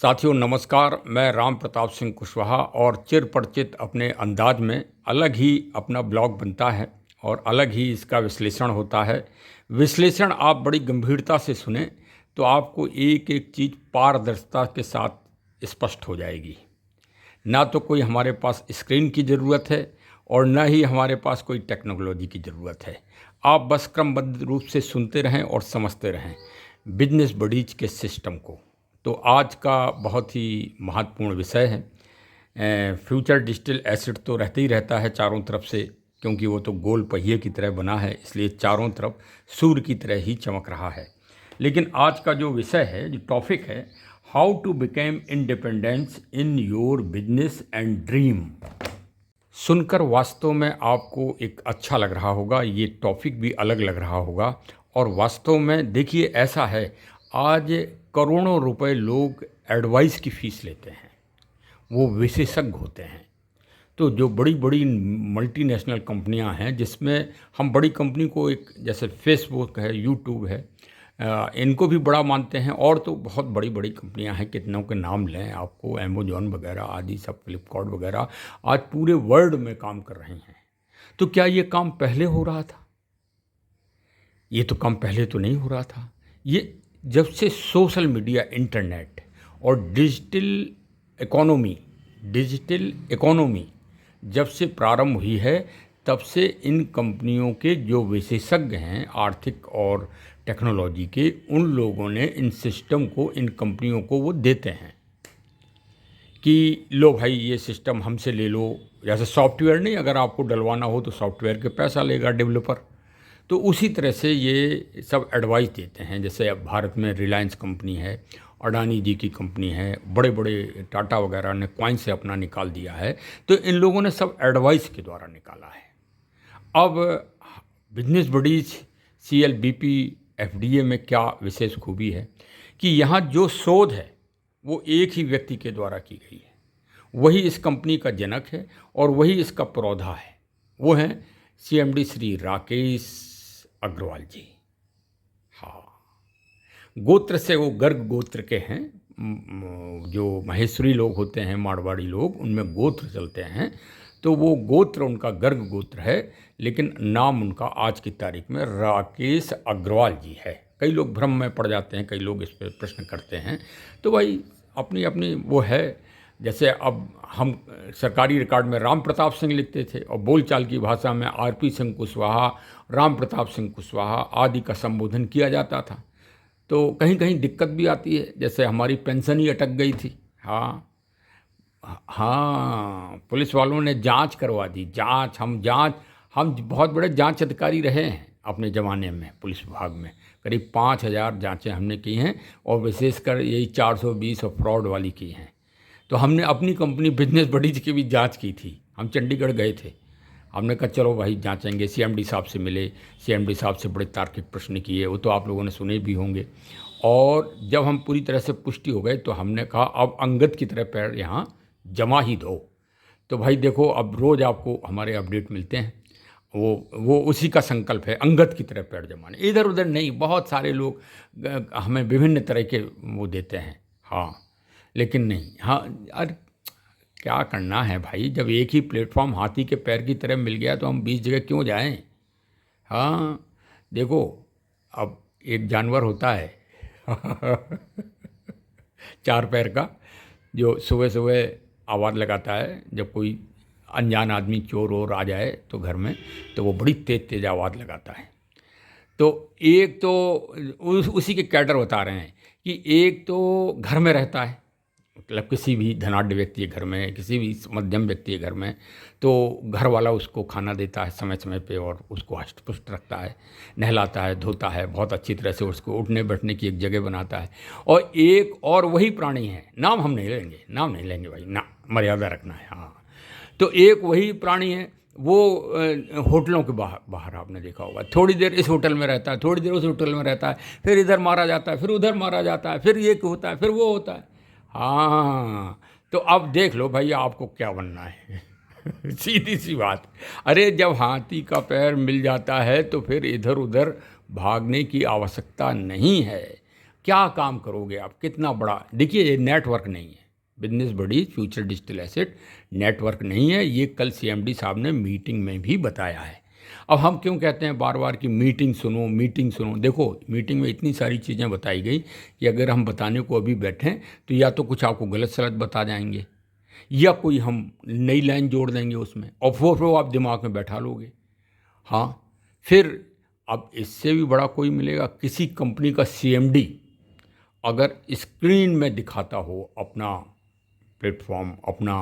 साथियों नमस्कार। मैं राम प्रताप सिंह कुशवाहा और चिर परिचित अपने अंदाज में अलग ही अपना ब्लॉग बनता है और अलग ही इसका विश्लेषण होता है। विश्लेषण आप बड़ी गंभीरता से सुने तो आपको एक एक चीज़ पारदर्शिता के साथ स्पष्ट हो जाएगी। ना तो कोई हमारे पास स्क्रीन की ज़रूरत है और ना ही हमारे पास कोई टेक्नोलॉजी की ज़रूरत है। आप बस क्रमबद्ध रूप से सुनते रहें और समझते रहें बिजनेस बडीज के सिस्टम को। तो आज का बहुत ही महत्वपूर्ण विषय है। फ्यूचर डिजिटल एसेट तो रहते ही रहता है चारों तरफ से, क्योंकि वो तो गोल पहिए की तरह बना है, इसलिए चारों तरफ सूर्य की तरह ही चमक रहा है। लेकिन आज का जो विषय है, जो टॉपिक है, how to became independence in your business and dream. सुनकर वास्तव में आपको एक अच्छा लग रहा होगा, ये टॉपिक भी अलग लग रहा होगा। और वास्तव में देखिए ऐसा है, आज करोड़ों रुपए लोग एडवाइस की फ़ीस लेते हैं, वो विशेषज्ञ होते हैं। तो जो बड़ी बड़ी मल्टीनेशनल कंपनियां हैं, जिसमें हम बड़ी कंपनी को एक जैसे फेसबुक है, यूट्यूब है, इनको भी बड़ा मानते हैं। और तो बहुत बड़ी बड़ी कंपनियां हैं, कितनों के नाम लें आपको, अमेजॉन वगैरह आदि सब, फ्लिपकार्ट वगैरह आज पूरे वर्ल्ड में काम कर रही हैं। तो क्या ये काम पहले हो रहा था? ये तो काम पहले तो नहीं हो रहा था। ये जब से सोशल मीडिया, इंटरनेट और डिजिटल इकोनॉमी जब से प्रारंभ हुई है, तब से इन कंपनियों के जो विशेषज्ञ हैं आर्थिक और टेक्नोलॉजी के, उन लोगों ने इन सिस्टम को, इन कंपनियों को वो देते हैं कि लो भाई ये सिस्टम हमसे ले लो। जैसे सॉफ्टवेयर नहीं, अगर आपको डलवाना हो तो सॉफ्टवेयर के पैसा लेगा डेवलपर, तो उसी तरह से ये सब एडवाइस देते हैं। जैसे अब भारत में रिलायंस कंपनी है, अडानी जी की कंपनी है, बड़े बड़े टाटा वगैरह ने कॉइन से अपना निकाल दिया है। तो इन लोगों ने सब एडवाइस के द्वारा निकाला है। अब बिजनेस बडीज, CLBP, FDA में क्या विशेष खूबी है कि यहाँ जो शोध है वो एक ही व्यक्ति के द्वारा की गई है। वही इस कंपनी का जनक है और वही इसका प्रौधा है। वो हैं CMD श्री राकेश अग्रवाल जी। हाँ, गोत्र से वो गर्ग गोत्र के हैं। जो महेश्वरी लोग होते हैं, मारवाड़ी लोग, उनमें गोत्र चलते हैं, तो वो गोत्र उनका गर्ग गोत्र है। लेकिन नाम उनका आज की तारीख में राकेश अग्रवाल जी है। कई लोग भ्रम में पड़ जाते हैं, कई लोग इस पर प्रश्न करते हैं। तो भाई अपनी अपनी वो है। जैसे अब हम सरकारी रिकॉर्ड में राम प्रताप सिंह लिखते थे और बोलचाल की भाषा में RP सिंह कुशवाहा, राम प्रताप सिंह कुशवाहा आदि का संबोधन किया जाता था। तो कहीं कहीं दिक्कत भी आती है, जैसे हमारी पेंशन ही अटक गई थी। हाँ हाँ, पुलिस वालों ने जांच करवा दी। हम बहुत बड़े जांच अधिकारी रहे हैं अपने ज़माने में। पुलिस विभाग में करीब 5,000 जांचें हमने की हैं और विशेषकर यही 420 और फ्रॉड वाली की हैं। तो हमने अपनी कंपनी बिजनेस बडीज की भी जांच की थी। हम चंडीगढ़ गए थे, हमने कहा चलो भाई जांचेंगे। CMD साहब से मिले, CMD साहब से बड़े तार्किक प्रश्न किए, वो तो आप लोगों ने सुने भी होंगे। और जब हम पूरी तरह से पुष्टि हो गए तो हमने कहा अब अंगद की तरह पैर यहाँ जमा ही दो। तो भाई देखो, अब रोज़ आपको हमारे अपडेट मिलते हैं। वो उसी का संकल्प है, अंगद की तरह पैर जमाने, इधर उधर नहीं। बहुत सारे लोग हमें विभिन्न तरह के वो देते हैं, हाँ, लेकिन नहीं। हाँ, अरे क्या करना है भाई, जब एक ही प्लेटफॉर्म हाथी के पैर की तरह मिल गया तो हम 20 जगह क्यों जाएं। हाँ देखो, अब एक जानवर होता है चार पैर का, जो सुबह सुबह आवाज़ लगाता है जब कोई अनजान आदमी चोर वोर आ जाए तो घर में, तो वो बड़ी तेज तेज आवाज़ लगाता है। तो एक तो उसी के कैडर बता रहे हैं कि एक तो घर में रहता है, मतलब किसी भी धनाढ्य व्यक्ति के घर में, किसी भी मध्यम व्यक्ति के घर में, तो घर वाला उसको खाना देता है समय समय पे और उसको हष्ट पुष्ट रखता है, नहलाता है, धोता है, बहुत अच्छी तरह से उसको उठने बैठने की एक जगह बनाता है। और एक और वही प्राणी है, नाम हम नहीं लेंगे, नाम नहीं लेंगे भाई, ना, मर्यादा रखना है। हाँ, तो एक वही प्राणी है, वो होटलों के बाहर आपने देखा होगा, थोड़ी देर इस होटल में रहता है, थोड़ी देर उस होटल में रहता है, फिर इधर मारा जाता है, फिर उधर मारा जाता है, फिर ये होता है, फिर वो होता है। हाँ, तो अब देख लो भाई आपको क्या बनना है सीधी सी बात। अरे जब हाथी का पैर मिल जाता है तो फिर इधर उधर भागने की आवश्यकता नहीं है। क्या काम करोगे आप, कितना बड़ा। देखिए ये नेटवर्क नहीं है, बिजनेस बड़ी फ्यूचर डिजिटल एसेट नेटवर्क नहीं है। ये कल सीएमडी साहब ने मीटिंग में भी बताया है। अब हम क्यों कहते हैं बार बार कि मीटिंग सुनो मीटिंग सुनो। देखो मीटिंग में इतनी सारी चीज़ें बताई गई कि अगर हम बताने को अभी बैठें तो या तो कुछ आपको गलत सलत बता जाएंगे या कोई हम नई लाइन जोड़ देंगे उसमें, और वो आप दिमाग में बैठा लोगे। हाँ, फिर अब इससे भी बड़ा कोई मिलेगा। किसी कंपनी का सीएमडी अगर स्क्रीन में दिखाता हो अपना प्लेटफॉर्म, अपना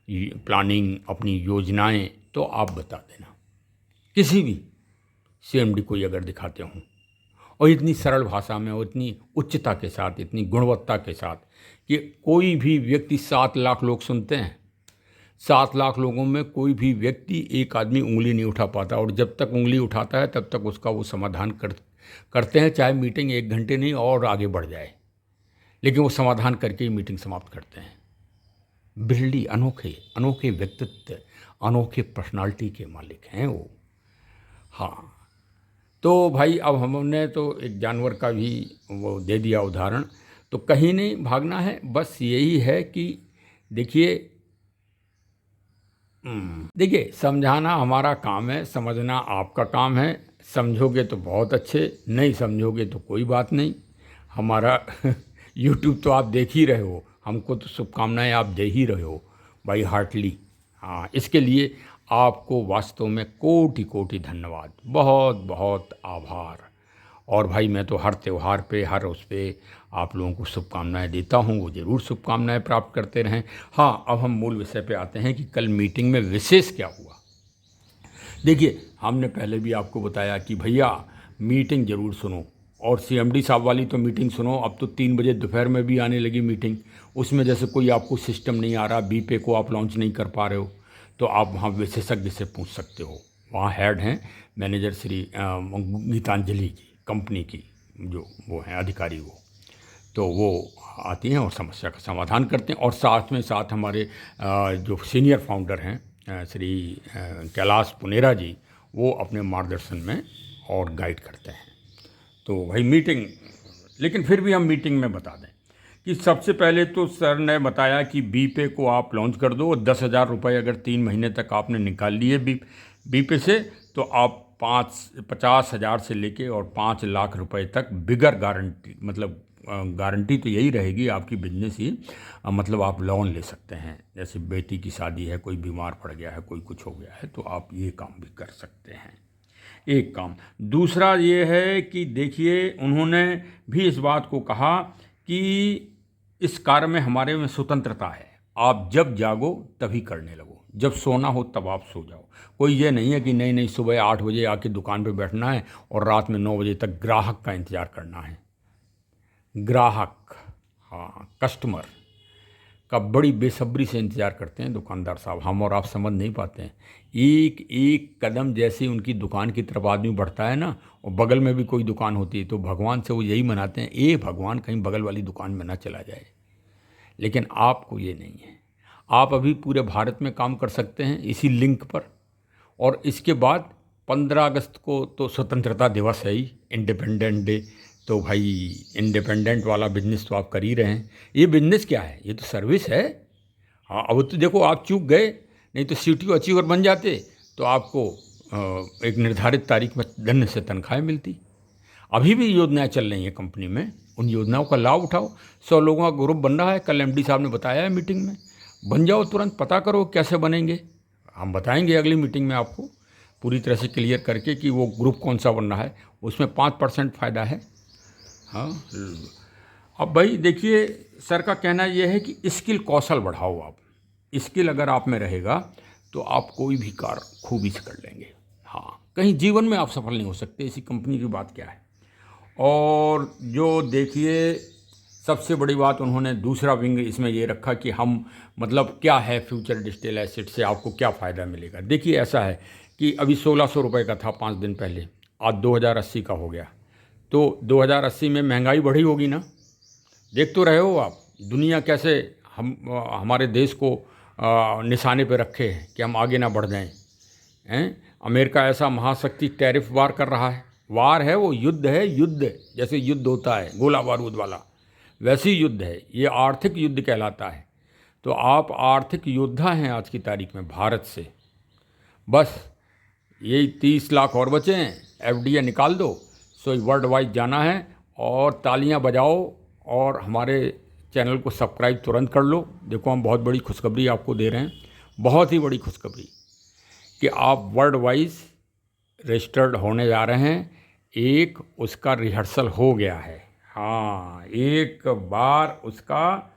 प्लानिंग, अपनी योजनाएं, तो आप बता देना। किसी भी सीएमडी कोई अगर दिखाते हों और इतनी सरल भाषा में और इतनी उच्चता के साथ, इतनी गुणवत्ता के साथ कि कोई भी व्यक्ति, 7 लाख लोग सुनते हैं, 7 लाख लोगों में कोई भी व्यक्ति, एक आदमी उंगली नहीं उठा पाता, और जब तक उंगली उठाता है तब तक उसका वो समाधान करते हैं, चाहे मीटिंग 1 घंटे नहीं और आगे बढ़ जाए, लेकिन वो समाधान करके ही मीटिंग समाप्त करते हैं। बिरली अनोखे अनोखे व्यक्तित्व, अनोखे पर्सनालिटी के मालिक हैं वो। हाँ, तो भाई अब हमने तो एक जानवर का भी वो दे दिया उदाहरण, तो कहीं नहीं भागना है, बस यही है कि देखिए देखिए समझाना हमारा काम है, समझना आपका काम है। समझोगे तो बहुत अच्छे, नहीं समझोगे तो कोई बात नहीं। हमारा यूट्यूब तो आप देख ही रहे हो, हमको तो शुभकामनाएं आप दे ही रहे हो भाई, हार्टली। हाँ, इसके लिए आपको वास्तव में कोटि कोटि धन्यवाद, बहुत बहुत आभार। और भाई मैं तो हर त्यौहार पे, हर उस पे आप लोगों को शुभकामनाएं देता हूँ, वो ज़रूर शुभकामनाएं प्राप्त करते रहें। हाँ, अब हम मूल विषय पे आते हैं कि कल मीटिंग में विशेष क्या हुआ। देखिए हमने पहले भी आपको बताया कि भैया मीटिंग ज़रूर सुनो, और सीएमडी साहब वाली तो मीटिंग सुनो। अब तो 3 बजे दोपहर में भी आने लगी मीटिंग। उसमें जैसे कोई आपको सिस्टम नहीं आ रहा, बीपे को आप लॉन्च नहीं कर पा रहे हो, तो आप वहाँ विशेषज्ञ से पूछ सकते हो। वहाँ हेड हैं मैनेजर श्री गीतांजलि जी, कंपनी की जो वो हैं अधिकारी, वो तो वो आती हैं और समस्या का समाधान करते हैं। और साथ में साथ हमारे जो सीनियर फाउंडर हैं श्री कैलाश पुनेरा जी, वो अपने मार्गदर्शन में और गाइड करते हैं। तो भाई मीटिंग, लेकिन फिर भी हम मीटिंग में बता दें कि सबसे पहले तो सर ने बताया कि बीपे को आप लॉन्च कर दो। 10,000 रुपये अगर 3 महीने तक आपने निकाल लिए बीपे से, तो आप 50,000 से लेके और 5 लाख रुपए तक बिगर गारंटी, मतलब गारंटी तो यही रहेगी आपकी बिजनेस ही, मतलब आप लोन ले सकते हैं। जैसे बेटी की शादी है, कोई बीमार पड़ गया है, कोई कुछ हो गया है, तो आप ये काम भी कर सकते हैं। एक काम। दूसरा ये है कि देखिए उन्होंने भी इस बात को कहा कि इस कार्य में हमारे में स्वतंत्रता है, आप जब जागो तभी करने लगो, जब सोना हो तब आप सो जाओ। कोई ये नहीं है कि नहीं नहीं सुबह 8 बजे आके दुकान पे बैठना है और रात में 9 बजे तक ग्राहक का इंतज़ार करना है। ग्राहक, हाँ, कस्टमर का बड़ी बेसब्री से इंतज़ार करते हैं दुकानदार साहब, हम और आप समझ नहीं पाते हैं। एक एक कदम जैसे उनकी दुकान की तरफ आदमी बढ़ता है ना, और बगल में भी कोई दुकान होती है, तो भगवान से वो यही मनाते हैं, ए भगवान कहीं बगल वाली दुकान में ना चला जाए। लेकिन आपको ये नहीं है, आप अभी पूरे भारत में काम कर सकते हैं इसी लिंक पर। और इसके बाद 15 अगस्त को तो स्वतंत्रता दिवस है ही, इंडिपेंडेंट डे, तो भाई इंडिपेंडेंट वाला बिजनेस तो आप कर ही रहे हैं। ये बिजनेस क्या है, ये तो सर्विस है। हाँ, अब तो देखो आप चूक गए, नहीं तो सीटीओ अचीवर बन जाते तो आपको एक निर्धारित तारीख में दंड से तनख्वाहें मिलती। अभी भी योजनाएं चल रही हैं कंपनी में, उन योजनाओं का लाभ उठाओ। 100 लोगों का ग्रुप बन रहा है, कल एमडी साहब ने बताया है मीटिंग में, बन जाओ तुरंत। पता करो कैसे बनेंगे, हम बताएंगे अगली मीटिंग में आपको पूरी तरह से क्लियर करके कि वो ग्रुप कौन सा बन रहा है। उसमें 5% फ़ायदा है। हाँ, अब भाई देखिए सर का कहना यह है कि स्किल, कौशल बढ़ाओ आप। स्किल अगर आप में रहेगा तो आप कोई भी कार्य खूबी से कर लेंगे। हाँ, कहीं जीवन में आप सफल नहीं हो सकते, इसी कंपनी की बात क्या है। और जो देखिए सबसे बड़ी बात उन्होंने दूसरा विंग इसमें ये रखा कि हम, मतलब क्या है फ्यूचर डिजिटल एसेट से आपको क्या फ़ायदा मिलेगा। देखिए ऐसा है कि अभी 1600 रुपये का था 5 दिन पहले, आज 2080 का हो गया। तो 2080 में महंगाई बढ़ी होगी ना, देख तो रहे हो आप दुनिया कैसे हमारे देश को निशाने पे रखे है कि हम आगे ना बढ़ जाएं। हैं, अमेरिका ऐसा महाशक्ति टैरिफ वार कर रहा है, वार है वो युद्ध है, युद्ध जैसे युद्ध होता है गोला बारूद वाला, वैसे ही युद्ध है, ये आर्थिक युद्ध कहलाता है। तो आप आर्थिक योद्धा हैं आज की तारीख में भारत से। बस यही 30 लाख और बचे हैं, एफडीए निकाल दो, सो वर्ल्ड वाइड जाना है और तालियां बजाओ और हमारे चैनल को सब्सक्राइब तुरंत कर लो। देखो हम बहुत बड़ी खुशखबरी आपको दे रहे हैं, बहुत ही बड़ी खुशखबरी कि आप वर्ल्ड वाइज रजिस्टर्ड होने जा रहे हैं। एक उसका रिहर्सल हो गया है, हाँ एक बार उसका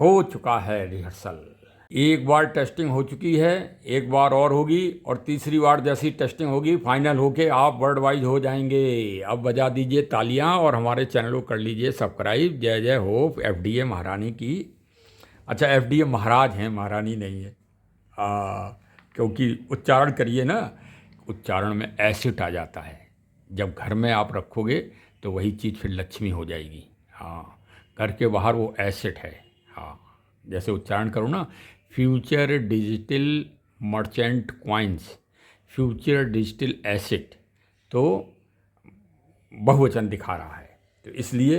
हो चुका है रिहर्सल, एक बार टेस्टिंग हो चुकी है, एक बार और होगी और तीसरी बार जैसी टेस्टिंग होगी फाइनल होके आप वर्ल्ड वाइड हो जाएंगे। अब बजा दीजिए तालियां और हमारे चैनल को कर लीजिए सब्सक्राइब। जय जय हो एफडीए महारानी की। अच्छा एफडीए महाराज हैं, महारानी नहीं है, क्योंकि उच्चारण करिए ना, उच्चारण में एसिड आ जाता है। जब घर में आप रखोगे तो वही चीज़ फिर लक्ष्मी हो जाएगी। हाँ, घर के बाहर वो एसिड है। हाँ, जैसे उच्चारण करो ना, future digital merchant coins, future digital asset, तो बहुवचन दिखा रहा है, तो इसलिए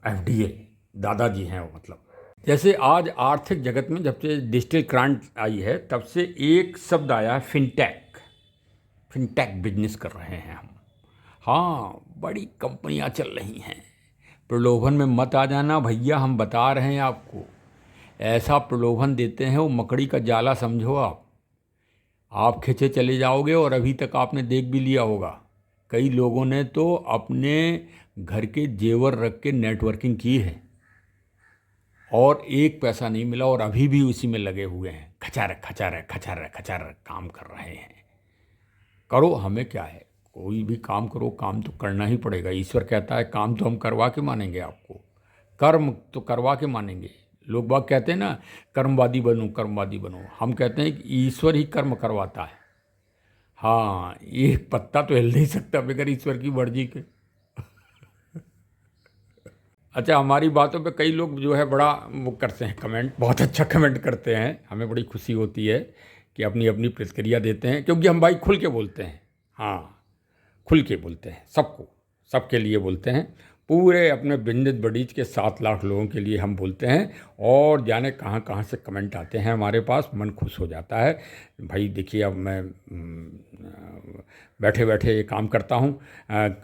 एफडीए दादाजी हैं वो। मतलब जैसे आज आर्थिक जगत में जब से डिजिटल क्रांति आई है तब से एक शब्द आया है फिनटेक। फिनटेक बिजनेस कर रहे हैं हम। हाँ, बड़ी कंपनियां चल रही हैं। प्रलोभन में मत आ जाना भैया, हम बता रहे हैं आपको। ऐसा प्रलोभन देते हैं वो मकड़ी का जाला समझो आप खींचे चले जाओगे। और अभी तक आपने देख भी लिया होगा, कई लोगों ने तो अपने घर के जेवर रख के नेटवर्किंग की है और एक पैसा नहीं मिला और अभी भी उसी में लगे हुए हैं, खचार खचार खचार खचार काम कर रहे हैं। करो, हमें क्या है, कोई भी काम करो, काम तो करना ही पड़ेगा। ईश्वर कहता है काम तो हम करवा के मानेंगे आपको, कर्म तो करवा के मानेंगे। लोग बाग कहते हैं ना कर्मवादी बनो, कर्मवादी बनो, हम कहते हैं कि ईश्वर ही कर्म करवाता है। हाँ, एक पत्ता तो हिल नहीं सकता बगैर ईश्वर की मर्जी के। अच्छा, हमारी बातों पे कई लोग जो है बड़ा वो करते हैं कमेंट, बहुत अच्छा कमेंट करते हैं, हमें बड़ी खुशी होती है कि अपनी अपनी प्रतिक्रिया देते हैं, क्योंकि हम भाई खुल के बोलते हैं। हाँ, खुल के बोलते हैं, सबको, सबके लिए बोलते हैं, पूरे अपने बिजनेस बडीज के 7 लाख लोगों के लिए हम बोलते हैं। और जाने कहाँ कहाँ से कमेंट आते हैं हमारे पास, मन खुश हो जाता है। भाई देखिए, अब मैं बैठे बैठे ये काम करता हूँ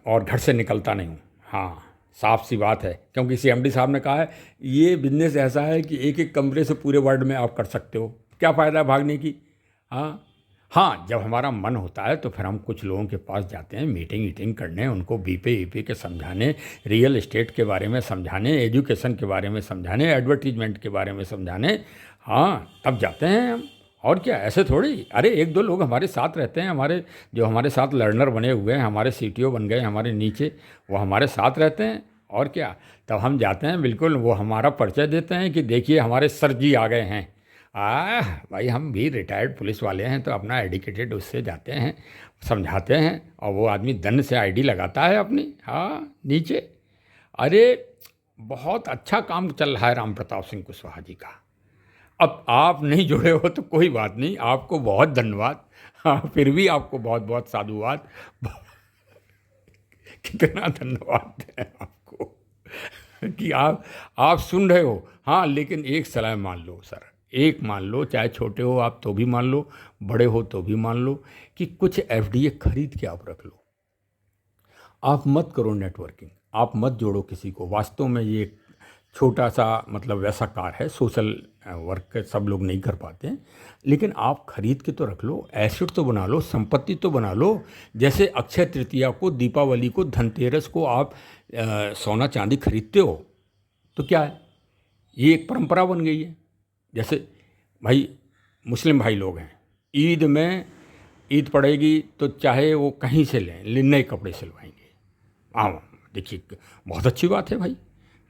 और घर से निकलता नहीं हूँ। हाँ, साफ सी बात है, क्योंकि सीएमडी साहब ने कहा है ये बिजनेस ऐसा है कि एक एक कमरे से पूरे वर्ल्ड में आप कर सकते हो, क्या फ़ायदा है भागने की। हाँ, जब हमारा मन होता है तो फिर हम कुछ लोगों के पास जाते हैं मीटिंग वीटिंग करने, उनको बीपे के समझाने, रियल एस्टेट के बारे में समझाने, एजुकेशन के बारे में समझाने, एडवर्टीजमेंट के बारे में समझाने। हाँ, तब जाते हैं हम, और क्या, ऐसे थोड़ी। अरे 1-2 लोग हमारे साथ रहते हैं, हमारे जो हमारे साथ लर्नर बने हुए हैं, हमारे सीटीओ बन गए हमारे नीचे, वो हमारे साथ रहते हैं, और क्या। तब हम जाते हैं, बिल्कुल वो हमारा परिचय देते हैं कि देखिए हमारे सर जी आ गए हैं। भाई हम भी रिटायर्ड पुलिस वाले हैं, तो अपना एडिकेटेड उससे जाते हैं, समझाते हैं, और वो आदमी दंड से आईडी लगाता है अपनी, हाँ, नीचे। अरे बहुत अच्छा काम चल रहा है राम प्रताप सिंह कुशवाहा जी का। अब आप नहीं जुड़े हो तो कोई बात नहीं, आपको बहुत धन्यवाद। हाँ, फिर भी आपको बहुत बहुत साधुवाद। कितना धन्यवाद है आपको कि आप सुन रहे हो। हाँ, लेकिन एक सलाह मान लो सर, एक मान लो, चाहे छोटे हो आप तो भी मान लो, बड़े हो तो भी मान लो, कि कुछ एफडीए खरीद के आप रख लो। आप मत करो नेटवर्किंग, आप मत जोड़ो किसी को। वास्तव में ये छोटा सा मतलब वैसा कार है, सोशल वर्क सब लोग नहीं कर पाते हैं, लेकिन आप खरीद के तो रख लो, एसेट तो बना लो, संपत्ति तो बना लो। जैसे अक्षय तृतीया को, दीपावली को, धनतेरस को आप सोना चांदी खरीदते हो, तो क्या है, ये एक परंपरा बन गई है। जैसे भाई मुस्लिम भाई लोग हैं, ईद पड़ेगी तो चाहे वो कहीं से लें, नए कपड़े सिलवाएंगे। हाँ, देखिए बहुत अच्छी बात है भाई,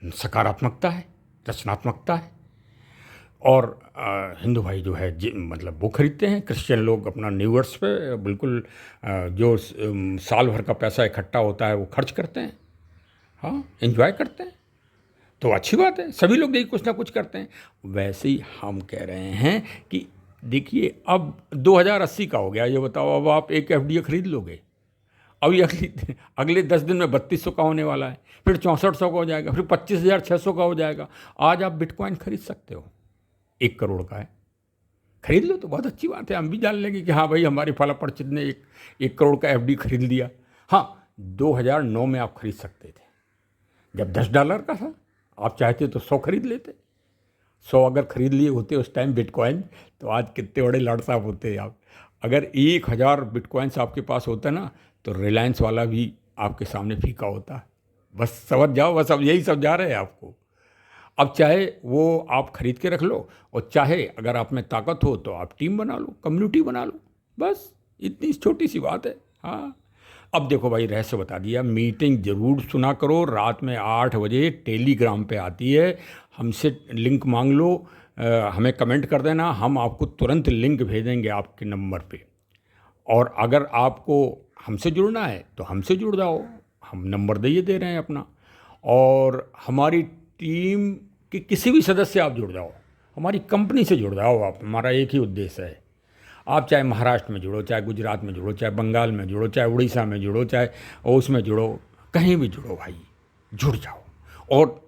सकारात्मकता है, रचनात्मकता है। और हिंदू भाई जो है मतलब वो खरीदते हैं, क्रिश्चियन लोग अपना न्यू ईयर्स पे बिल्कुल जो साल भर का पैसा इकट्ठा होता है वो खर्च करते हैं, हाँ, एंजॉय करते हैं। तो अच्छी बात है, सभी लोग यही कुछ ना कुछ करते हैं। वैसे ही हम कह रहे हैं कि देखिए अब 2080 का हो गया, ये बताओ अब आप एक एफडीए खरीद लोगे? अभी अगले 10 दिन में 3200 का होने वाला है, फिर 6400 का हो जाएगा, फिर 25,600 का हो जाएगा। आज आप बिटकॉइन खरीद सकते हो, 1 करोड़ का है, खरीद लो तो बहुत अच्छी बात है। हम भी जान लेंगे कि हाँ भाई हमारे फला परिचित ने 1 करोड़ का एफडी खरीद लिया। हाँ, 2009 में आप खरीद सकते थे, जब $10 का था। आप चाहते तो 100 खरीद लेते। 100 अगर खरीद लिए होते उस टाइम बिटकॉइन, तो आज कितने बड़े लाट साहब होते आप। अगर 1000 बिटकॉइंस आपके पास होता ना, तो रिलायंस वाला भी आपके सामने फीका होता। बस समझ जाओ, बस अब यही समझा रहे हैं आपको। अब चाहे वो आप खरीद के रख लो, और चाहे अगर आप में ताकत हो तो आप टीम बना लो, कम्युनिटी बना लो, बस इतनी छोटी सी बात है। हाँ, अब देखो भाई, रहस्य बता दिया। मीटिंग जरूर सुना करो, रात में 8 बजे टेलीग्राम पे आती है, हमसे लिंक मांग लो, हमें कमेंट कर देना, हम आपको तुरंत लिंक भेजेंगे आपके नंबर पे। और अगर आपको हमसे जुड़ना है तो हमसे जुड़ जाओ, हम नंबर दे रहे हैं अपना। और हमारी टीम के किसी भी सदस्य आप जुड़ जाओ, हमारी कंपनी से जुड़ जाओ आप। हमारा एक ही उद्देश्य है, आप चाहे महाराष्ट्र में जुड़ो, चाहे गुजरात में जुड़ो, चाहे बंगाल में जुड़ो, चाहे उड़ीसा में जुड़ो, चाहे उसमें जुड़ो, कहीं भी जुड़ो भाई, जुड़ जाओ। और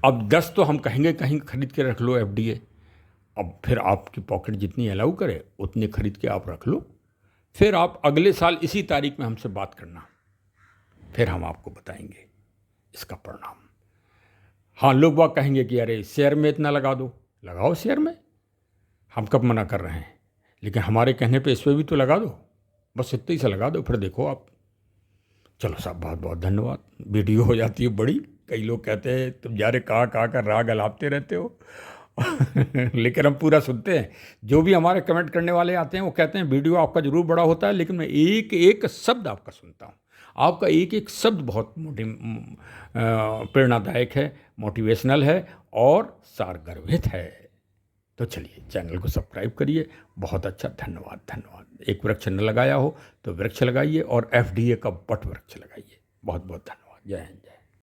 अब 10 तो हम कहेंगे कहीं खरीद के रख लो एफडीए। अब फिर आपकी पॉकेट जितनी अलाउ करे उतने खरीद के आप रख लो, फिर आप अगले साल इसी तारीख में हमसे बात करना, फिर हम आपको बताएंगे इसका परिणाम। हाँ, लोग बाग कहेंगे कि अरे शेयर में इतना लगा दो, लगाओ शेयर में, हम कब मना कर रहे हैं, लेकिन हमारे कहने पे इस पर भी तो लगा दो, बस इतना ही से लगा दो, फिर देखो आप। चलो साहब, बहुत बहुत धन्यवाद। वीडियो हो जाती है बड़ी, कई लोग कहते हैं तुम यारे कहाँ का राग अलापते रहते हो लेकिन हम पूरा सुनते हैं। जो भी हमारे कमेंट करने वाले आते हैं वो कहते हैं वीडियो आपका जरूर बड़ा होता है, लेकिन मैं एक एक शब्द आपका सुनता हूँ। आपका एक एक शब्द बहुत प्रेरणादायक है, मोटिवेशनल है और सारगर्भित है। तो चलिए, चैनल को सब्सक्राइब करिए। बहुत अच्छा, धन्यवाद धन्यवाद। एक वृक्ष न लगाया हो तो वृक्ष लगाइए, और एफडीए का वट वृक्ष लगाइए। बहुत बहुत धन्यवाद। जय हिंद, जय।